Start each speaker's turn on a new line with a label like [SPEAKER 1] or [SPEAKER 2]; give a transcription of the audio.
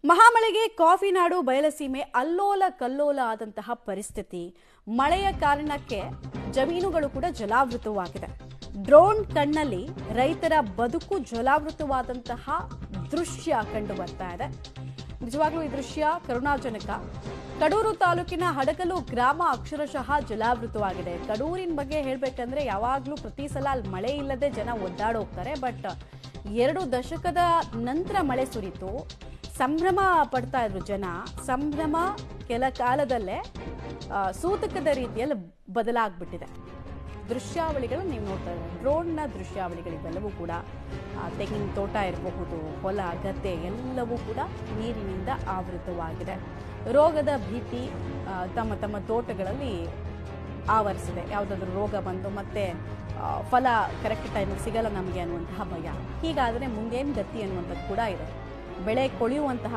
[SPEAKER 1] ಮಹಾಮಳೆಗೆ coffee ನಾಡು ಬಯಲಸೀಮೆ ಅಲ್ಲೋಲ ಕಲ್ಲೋಲ ಆದಂತಹ ಪರಿಸ್ಥಿತಿ. ಮಳೆಯ ಕಾರಣಕ್ಕೆ ಜಮೀನುಗಳು ಕೂಡ ಜಲಾವೃತವಾಗಿದೆ. ಡ್ರೋನ್ ಕಣ್ಣಲ್ಲಿ ರೈತರ ಬದುಕು ಜಲಾವೃತವಾದಂತಹ ದೃಶ್ಯ ಕಂಡು ಬರ್ತಾ ಇದೆ. ನಿಜವಾಗ್ಲೂ ಈ ದೃಶ್ಯ ಕರುಣಾಜನಕ. ಕಡೂರು ತಾಲೂಕಿನ ಹಡಗಲು ಗ್ರಾಮ ಅಕ್ಷರಶಃ ಜಲಾವೃತವಾಗಿದೆ. ಕಡೂರಿನ ಬಗ್ಗೆ ಹೇಳ್ಬೇಕಂದ್ರೆ ಯಾವಾಗ್ಲೂ ಪ್ರತಿ ಸಲ ಅಲ್ಲಿ ಮಳೆ ಇಲ್ಲದೆ ಜನ ಒದ್ದಾಡೋಗ್ತಾರೆ. ಬಟ್ 2 ದಶಕದ ನಂತರ ಮಳೆ ಸುರಿತು. ಸಂಭ್ರಮ ಪಡ್ತಾ ಇದ್ರು ಜನ. ಸಂಭ್ರಮ ಕೆಲ ಕಾಲದಲ್ಲೇ ಸೂತಕದ ರೀತಿಯಲ್ಲಿ ಬದಲಾಗ್ಬಿಟ್ಟಿದೆ. ದೃಶ್ಯಾವಳಿಗಳು ನೀವು ನೋಡ್ತಾ ಇದ್ದೀವಿ. ಡ್ರೋನ್ನ ದೃಶ್ಯಾವಳಿಗಳಿವೆಲ್ಲವೂ ಕೂಡ ತೆಂಗಿನ ತೋಟ ಇರಬಹುದು, ಹೊಲ ಗದ್ದೆ ಎಲ್ಲವೂ ಕೂಡ ನೀರಿನಿಂದ ಆವೃತವಾಗಿದೆ. ರೋಗದ ಭೀತಿ ತಮ್ಮ ತಮ್ಮ ತೋಟಗಳಲ್ಲಿ ಆವರಿಸಿದೆ. ಯಾವುದಾದ್ರೂ ರೋಗ ಬಂದು ಮತ್ತೆ ಫಲ ಕರೆಕ್ಟ್ ಟೈಮಿಗೆ ಸಿಗಲ್ಲ ನಮಗೆ ಅನ್ನುವಂತಹ ಭಯ. ಹೀಗಾದರೆ ಮುಂದೇನು ಗತಿ ಅನ್ನುವಂಥದ್ದು ಕೂಡ ಇದೆ. ಬೆಳೆ ಕೊಳೆಯುವಂತಹ